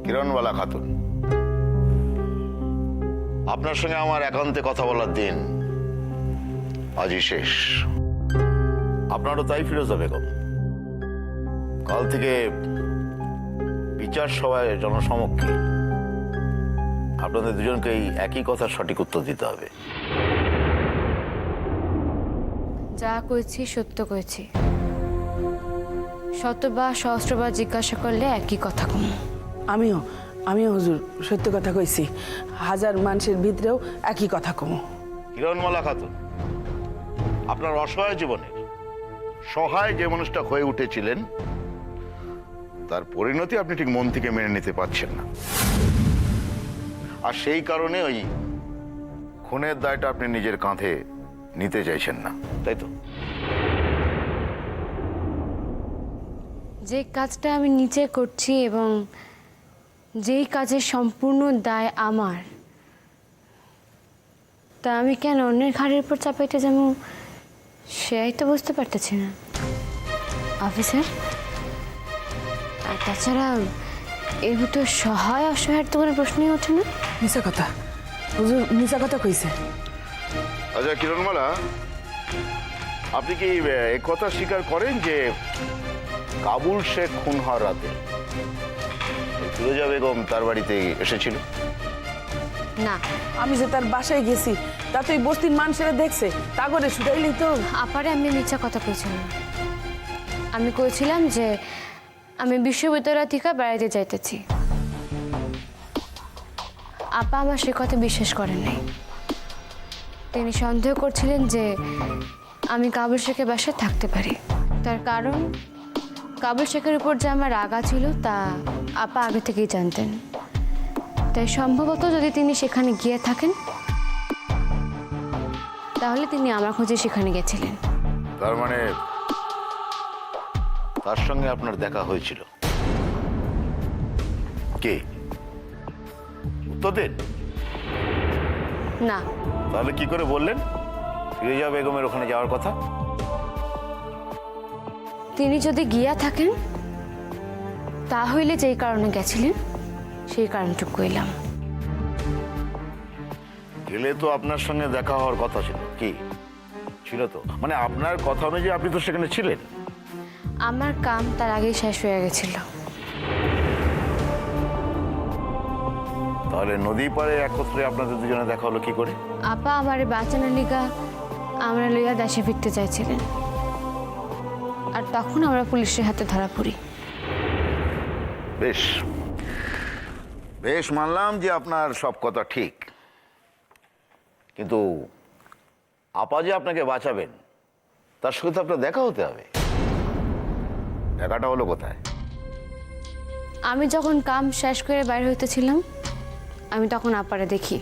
কিরণবালা খাতুন, আপনার সঙ্গে আমার একান্তে কথা বলার দিন আজই শেষ। আপনারও তাই ফিরোজা বেগম। কাল থেকে বিচার সভায় জনসমক্ষে আপনাদের দুজনকেই একই কথার সঠিক উত্তর দিতে হবে। যা কইছি সত্য কইছি, শতবার সহস্রবার জিজ্ঞাসা করলে একই কথা কম। আমিও হুজুর সত্য কথা কইছি, হাজার মানুষের ভিতরেও একই কথা কম। কিরণমালা খাতুন, আপনার অসহায় জীবনের সহায় যে মানুষটা হয়ে উঠেছিলেন তার পরিণতি আপনি ঠিক মন থেকে মেনে নিতে পারছেন না, আর সেই কারণে ওই খুনের দায়টা আপনি নিজের কাঁধে নিতে চাইছেন না, তাই তো? যে কাজটা আমি নিজে করছি এবং যেই কাজের সম্পূর্ণ দায় আমার, তা আমি কেন অন্যের ঘাড়ের উপর চাপাইতে যাবো সেটাই তো বুঝতে পারতেছি না অফিসার। আর তাছাড়া এর ভিতর সহায় অসহায়ের তো কোনো প্রশ্নই ওঠে না। মিছা কথা হুজুর, মিছা কথা কইছে। আচ্ছা কিরণমালা, আপনি কি এ কথা স্বীকার করেন যে কাবুল শেখ খুন হওয়ার রাতে ফিরোজা বেগম তার বাড়িতে এসেছিল? না, আমি যে তার বাসায় গেছি তা তো এই বস্তির মানুষেরা দেখছে, তা করে শুধাইলি তো। আপারে আমি মিথ্যা কথা কইছিলাম। আমি কইছিলাম যে আমি বিশ্ববিদ্যালয় থেকে বেড়াইতে যাইতেছি। আপা আমার সে কথা বিশ্বাস করেন নাই। তিনি সন্দেহ করছিলেন যে আমি কাবুল শেখের বাসায় থাকতে পারি। তার কারণ কাবুল শেখের উপর যে আমার রাগা ছিল তা আপা আগে থেকেই জানতেন। তাই সম্ভবত যদি তিনি সেখানে গিয়ে থাকেন তাহলে তিনি আমার খোঁজে সেখানে গেছিলেন। তার মানে তার সঙ্গে আপনার দেখা হয়েছিল? কে? উত্তর দিন। না। তাহলে কি করে বললেন ফিরোজা বেগমের ওখানে যাওয়ার কথা? তিনি যদি গিয়া থাকেন তাহলে যেই কারণে গেছিলেন সেই কারণটুকু কইলাম। গেলে তো আপনার সঙ্গে দেখা হওয়ার কথা ছিল, কি ছিল? তো মানে আপনার কথা অনুযায়ী আপনি তো সেখানে ছিলেন। আমার কাম তার আগেই শেষ হয়ে গেছিল। তাহলে নদী পাড়ে একত্রে আপনাদের দুজনে দেখা হলো কি করে? আপা আমার বাঁচানোর লিগা আমরা লইয়া দেশে ফিরতে চাইছিলেন, আর তখন আমরা পুলিশের হাতে ধরা পড়ি। বেশ বেশ, মানলাম যে আপনার সব কথা ঠিক, কিন্তু আপা যে আপনাকে বাঁচাবেন তার সঙ্গে তো আপনার দেখা হতে হবে। দেখাটা হলো কোথায়? আমি যখন কাম শেষ করে বাইর হইতেছিলাম আমি তখন আপারে দেখি।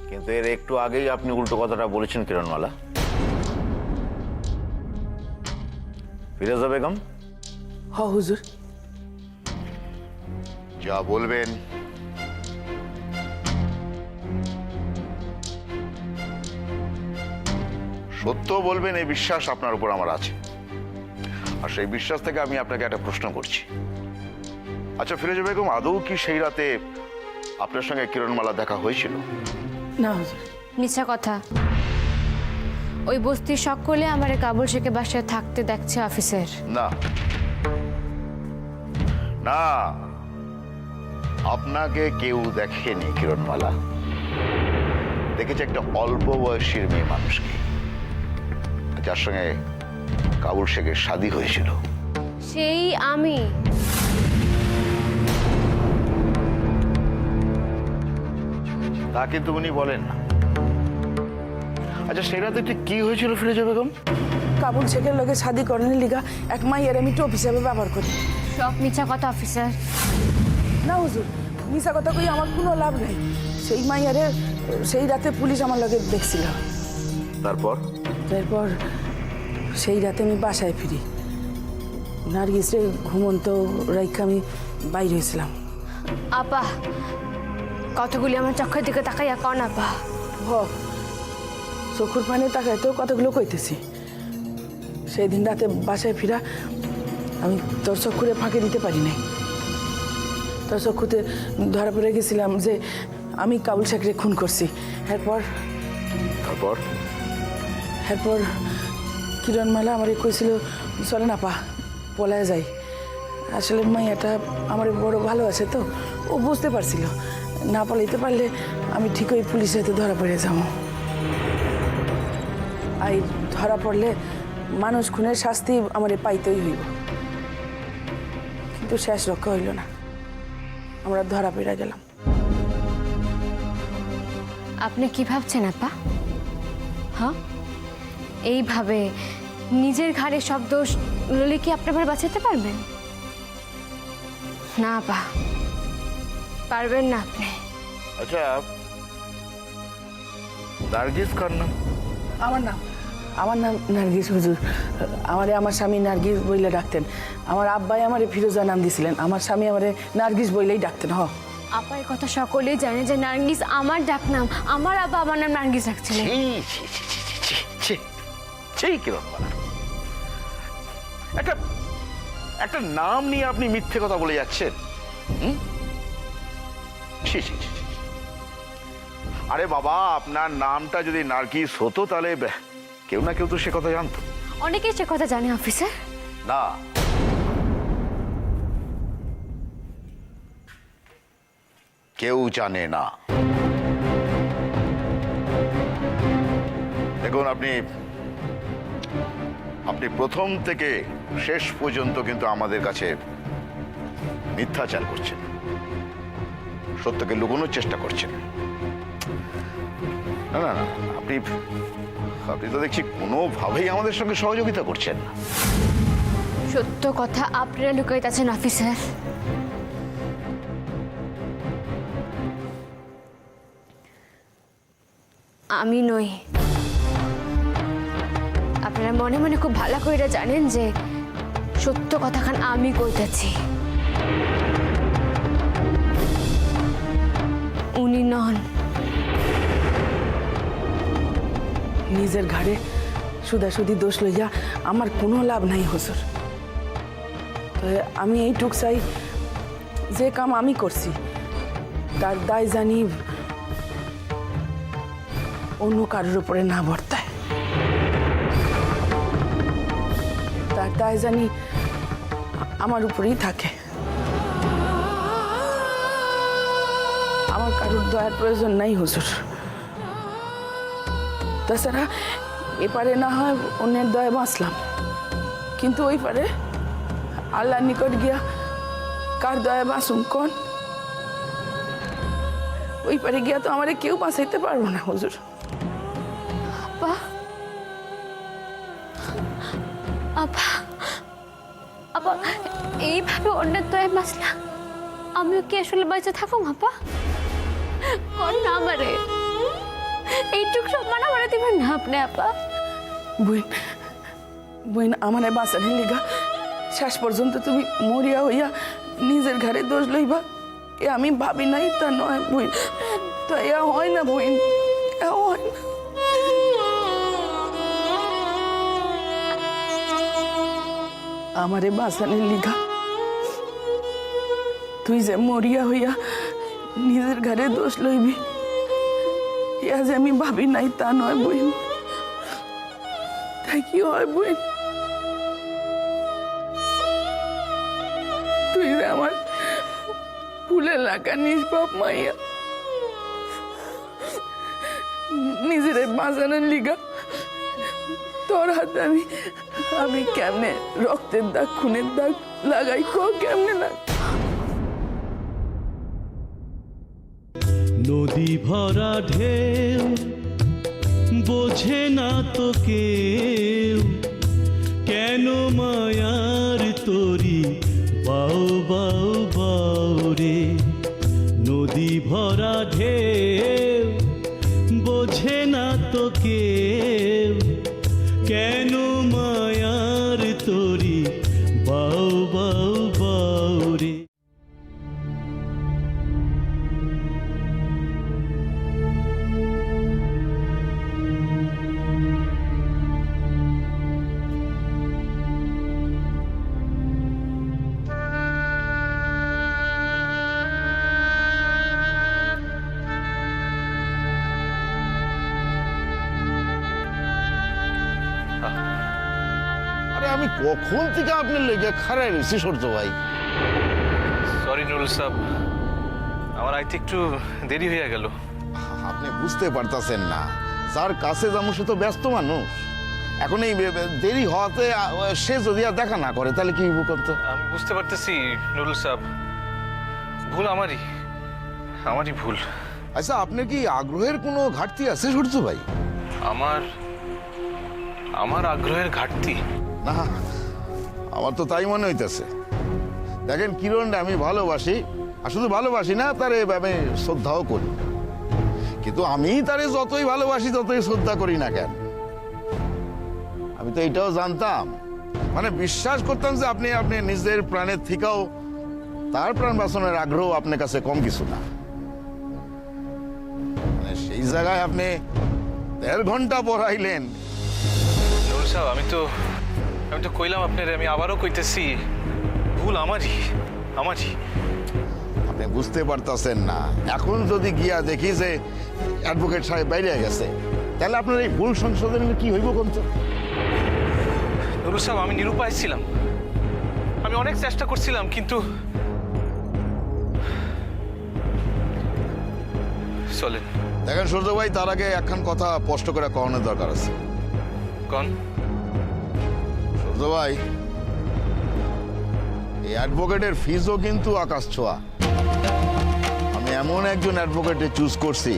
কিন্তু এর একটু আগেই আপনি উল্টো কথাটা বলেছেন কিরণমালা। ফিরোজা বেগম, হ হুজুর। যা বলবেন সত্য বলবেন, এই বিশ্বাস আপনার উপর আমার আছে, আর সেই বিশ্বাস থেকে আমি আপনাকে একটা প্রশ্ন করছি। আচ্ছা ফিরোজা বেগম, আদৌ কি সেই রাতে আপনার সঙ্গে কিরণমালা দেখা হয়েছিল? না হুজুর। মিছা কথা। ওই বস্তির সকলে আমার কাবুল শেখের বাসায় থাকতে দেখছে অফিসার। না না, আপনাকে কেউ দেখেনি কিরণমালা। দেখেছে একটা অল্প বয়সীর মেয়ে মানুষকে, যার সঙ্গে কাবুল শেখের শাদী হয়েছিল। সেই আমি। তা কিন্তু উনি বলেন না। আচ্ছা সেই রাতে ঠিক কি হয়েছিল ফিরোজা বেগম? কাবুল শেখের লগে শাদি করানোর লিগা এক মাইয়ের আমি টোপ হিসাবে ব্যবহার করি। সব মিছা কথা অফিসার। না হুজুর, মিছা কথা কই আমার কোনো লাভ নাই। সেই মাইয়ারে সেই রাতে পুলিশ আমার লগে দেখছিল। তারপর? তারপর সেই রাতে আমি বাসায় ফিরি। নার্গিসরে ঘুমন্ত রাইখা আমি বাইর হয়েছিলাম। আপা কতগুলি আমার চোখের দিকে তাকাইয়া কন আপা। হ, চোখুর পানে তাকায় তো কতগুলো কইতেছি। সেই দিন রাতে বাসায় ফিরা আমি তোর চক্ষুরে ফাঁকে দিতে পারি নাই। তোর চক্ষুতে ধরা পড়ে গেছিলাম যে আমি কাবুল শেখরে খুন করছি। এরপর তারপর এরপর কিরণমালা আমারে কইছিল চলে না পা পলায় যাই। আসলে মাইয়াটা আমার বড় ভালো আছে তো, ও বুঝতে পারছিল না পালাইতে পারলে আমি ঠিকই পুলিশের হাতে ধরা পড়ে যাবো। আর ধরা পড়লে মানুষ খুনের শাস্তি আমারে পাইতেই হইব। কিন্তু শেষ রক্ষা হইল না, আমরা ধরা পড়ে গেলাম। আপনি কি ভাবছেন আপা? হ্যাঁ, এইভাবে নিজের ঘাড়ে সব দোষ ললে কি আপনি আবার বাঁচাতে পারবেন? না আপা, পারবেন না আপনি। আচ্ছা, নার্গিস কার নাম? আমার নাম নার্গিস হুজুর। আমার স্বামী নার্গিস বইলে ডাকতেন। আমার আব্বাই আমারে ফিরোজা নাম দিয়েছিলেন, আমার স্বামী আমারে নার্গিস বইলেই ডাকতেন। আপা এই কথা সকলেই জানে যে নার্গিস আমার ডাকনাম, আমার আব্বা আমার নাম নার্গিস রাখছিলেন। কিরণমালা, একটা নাম নিয়ে আপনি মিথ্যে কথা বলে যাচ্ছেন। আরে বাবা, আপনার নামটা যদি নার্গিস হতো তাহলে কেউ না কেউ তো সে কথা জানতো। অনেকেই সে কথা জানে অফিসার। না, কেউ জানে না। দেখুন, আপনি প্রথম থেকে শেষ পর্যন্ত কিন্তু আমাদের কাছে মিথ্যাচার করছেন, সত্যকে লুকোনোর চেষ্টা করছেন। না না না, আপনি তো দেখছি কোনোভাবেই আমাদের সঙ্গে সহযোগিতা করছেন না। সত্য কথা আপনারা লুকাইতেছেন অফিসার। আমি নই। আপনারা মনে মনে খুব ভালো করে জানেন যে সত্য কথাখান আমি কইতেছি, উনি নন। নিজের ঘাড়ে সুদাসুদি দোষ লইয়া আমার কোনো লাভ নাই হুজুর। আমি এইটুক চাই, যে কাম আমি করছি তার দায় জানি অন্য কারোর উপরে না বর্তায়। তার দায় জানি আমার উপরেই থাকে। আমার কারোর দয়ার প্রয়োজন নাই হুজুর। তাছাড়া এপারে না হয় অন্যের দয়া বাঁচলাম, কিন্তু ওই পারে আল্লাহর নিকট গিয়া কার দয়া বাঁচুম কোন? ওই পারে গিয়া তো আমারে কেউ বাঁচাইতে পারবো না হুজুর। আপা, আপা, আপা, এইভাবে অন্যের দয়ায় বাঁচলা আমিও কি আসলে বেঁচে থাকুম? আপা কোন না আমারে এইটুক সম্মান আমারে দিবেন না আপনি? আপা বইন আমারে বাঁচানোর লিগা শেষ পর্যন্ত তুমি মরিয়া হইয়া নিজের ঘরে দোষ লইবা, এ আমি ভাবি নাই তা নয় বইন। তা এ হয় না বইন, এ হয় না। আমারে বাঁচানোর লিগা তুই যে মরিয়া হইয়া নিজের ঘরে দোষ লইবি, এ যে আমি ভাবি নাই তা নয় বইন। তাই কি হয় বইন? তুই যে আমার ফুলে লাগা নিষ্পাপ মাইয়া, নিজের বাঁচানোর লিগা তোর হাতে আমি কেমনে রক্তের দাগ খুনের দাগ লাগাই, কেমনে লাগ? নদী ভরা ঢেউ বোঝে না তো কেউ, কেন মায়ার তরি বাউ বাউ বাউ রে। নদী ভরা ঢেউ বোঝে না তো কেউ, কেন মায়ার তরি বাউ বাউ বাউ রে। কখন থেকে আপনার লেগে খারাই রয়েছি সূর্য ভাই। সরি নুরুল সাহেব, আমার আইতে একটু দেরি হয়ে গেল। আপনি বুঝতে পারতাছেন না, যার কাছে যাবো সে তো ব্যস্ত মানুষ। এখন এই দেরি হওয়াতে সে যদি আর দেখা না করে তাহলে কি করতো? আমি বুঝতে পারতেছি নুরুল সাহেব, ভুল আমারই ভুল। আচ্ছা, আপনার কি আগ্রহের কোনো ঘাটতি আছে সূর্য ভাই? আমার আগ্রহের ঘাটতি না, আমার তো তাই মনে হইতেছে। দেখেন, কিরণটা আমি ভালোবাসি, আর শুধু ভালোবাসি না, তারে আমি শ্রদ্ধাও করি। কিন্তু আমি তারে যতই ভালোবাসি ততই শ্রদ্ধা করি না কেন, আমি তো এটাও জানতাম, মানে বিশ্বাস করতাম যে আপনি নিজের প্রাণের থেকেও তার প্রাণ বাঁচানোর আগ্রহ আপনার কাছে কম কিছু না। মানে সেই জায়গায় আপনি 1.5 ঘন্টা পড়াইলেন। নুরুল সাহেব, আমি তো কইলাম আপনারে, আমি আবারও কইতেছি, ভুল আমারই। আপনি বুঝতে পারতেছেন না। এখন যদি গিয়া দেখি যে অ্যাডভোকেট সাহেব বাইরে গেছে, তাহলে আপনার এই ভুল সংশোধনের কি হইব কোন? নুরুল সাহেব, আমি নিরুপায় ছিলাম, আমি অনেক চেষ্টা করছিলাম, কিন্তু চলেন। দেখেন সূর্য ভাই, তার আগে একখান কথা স্পষ্ট করে কওয়ানোর দরকার আছে। কন? সূর্য ভাই, এই অ্যাডভোকেটের ফিজও কিন্তু আকাশ ছোঁয়া। আমি এমন একজন অ্যাডভোকেটে চুজ করছি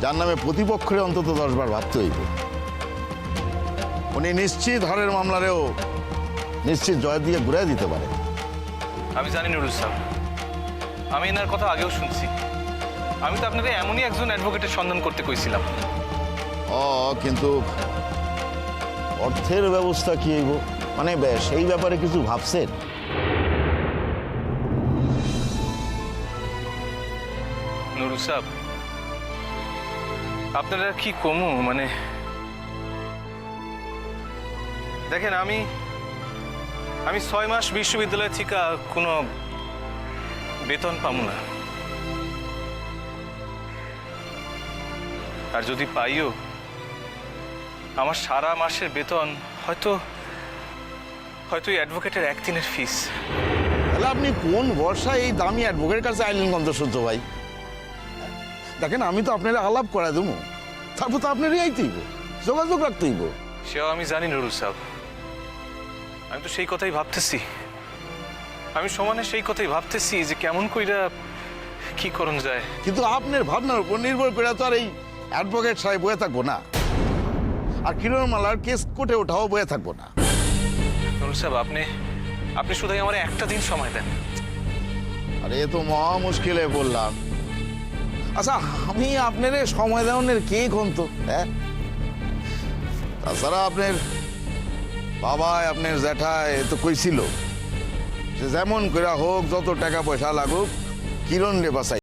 যার নামে প্রতিপক্ষের অন্তত 10 বার ভাবতে হইব। উনি নিশ্চিত হারের মামলারেও নিশ্চিত জয় দিয়ে ঘুরে দিতে পারে। আমি জানি নুরুল সাহেব, আমি এনার কথা আগেও শুনছি। আমি তো আপনাকে এমনই একজন অ্যাডভোকেটের সন্ধান করতে কইছিলাম। কিন্তু অর্থের ব্যবস্থা কি হইব, মানে সেই ব্যাপারে কিছু ভাবছেন? নুরুল সাহেব, আপনারা কি কমু, মানে দেখেন, আমি 6 মাস বিশ্ববিদ্যালয় থেকে কোনো বেতন পাবো না, আর যদি পাইও, আমার সারা মাসের বেতন হয়তো এই অ্যাডভোকেটের 1 দিনের ফিস। তাহলে আপনি কোন ভরসায় এই দামি অ্যাডভোকেটের কাছে আইলেন গন্ধ সূর্য ভাই? দেখেন, আমি তো আপনারা আলাপ করা দেবো, তারপর তো আপনারই আইতেইব, যোগাযোগ রাখতেইব। সেও আমি জানি নুরুল সাহেব, আমি তো সেই কথাই ভাবতেছি, আমি সমানে সেই কথাই ভাবতেছি যে কেমন কইরা কি করণ যায়। কিন্তু আপনার ভাবনার উপর নির্ভর করে তো আর এই অ্যাডভোকেট সাহেব বয়ে থাকবো না, আর কিরণমালার কেস কোর্টে ওঠাও বয়ে থাকবো না। নুরুল সাহেব, আপনি শুধুই আমার একটা দিন সময় দেন। আরে এ তো মহা মুশকিলে বললাম। আচ্ছা, আমি আপনার সময় দেওয়ার কে গন্ত? হ্যাঁ, তাছাড়া আপনার বাবা, আপনার জ্যাঠায় তো কইছিল যে যেমন করে হোক, যত টাকা পয়সা লাগুক, কিরণ রে বাঁচাই।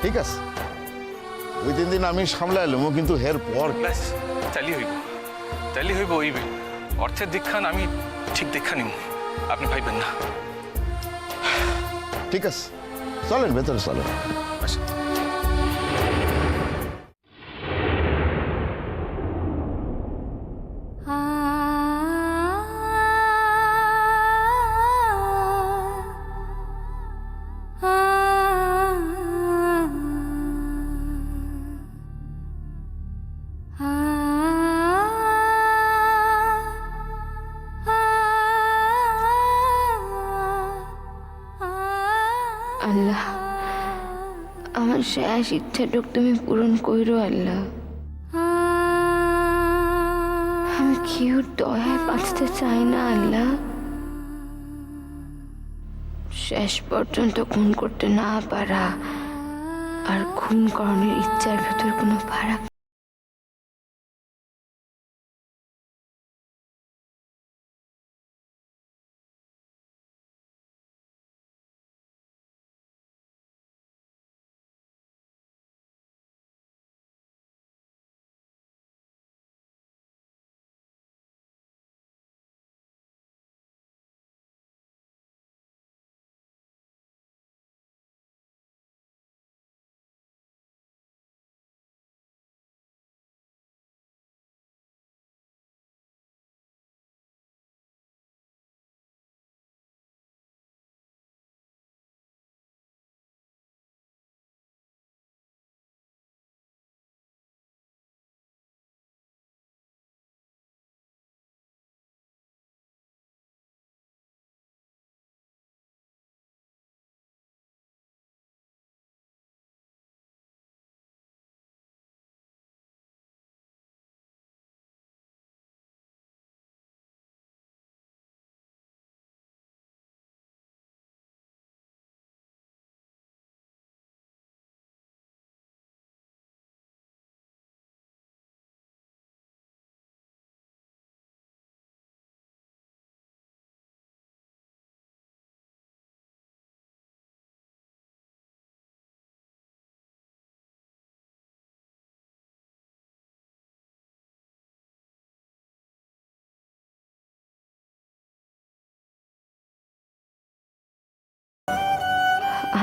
ঠিক আছে, 2-3 দিন আমি সামলাইলাম, কিন্তু এর পর ব্যাস, তাইলে হইব। ওই অর্থের দিকখান আমি ঠিক দেখা নিব, আপনি ভাইবেন না। ঠিক আছে, চলেন ভেতরে চলেন। আচ্ছা। আমার শেষ ইচ্ছাটুক তুমি পূরণ কইরো আল্লাহ। আমি কেউ দয়ায় বাঁচতে চাই না আল্লাহ। শেষ পর্যন্ত খুন করতে না পারা আর খুন করানোর ইচ্ছার ভেতর কোনো ফারাক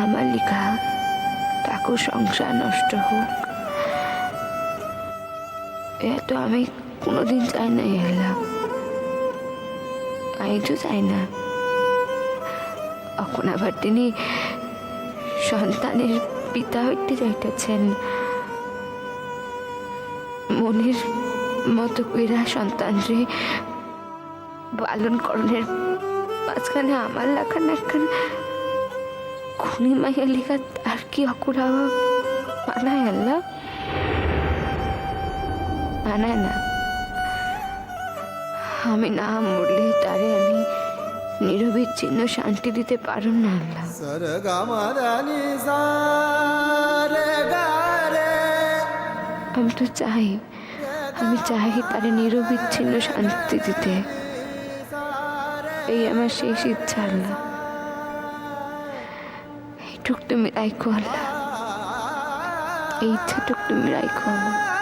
আমার লেখা ঠাকুর সংসার নষ্ট হোক এ তো আমি কোনোদিন চাই না আল্লাহ। আমি তো চাই না এখন আবার তিনি সন্তানের পিতা হইতে যাইতেছেন। মনের মতো কইরা সন্তানরে পালন করণের মাঝখানে আমার লেখা একখান খুনি মাইয়া লেখা আর কি অকুরা মানায় আল্লাহ? মানায় না। আমি না মরলে তারে আমি নিরবিচ্ছিন্ন শান্তি দিতে পারো না আল্লাহ। আমি তো চাই তারে নিরবিচ্ছিন্ন শান্তি দিতে। এই আমার শেষ ইচ্ছা আল্লাহ। এইটুক তুমি রাখো আল্লাহ, এই ইচ্ছাটুক তুমি রাখো আমার।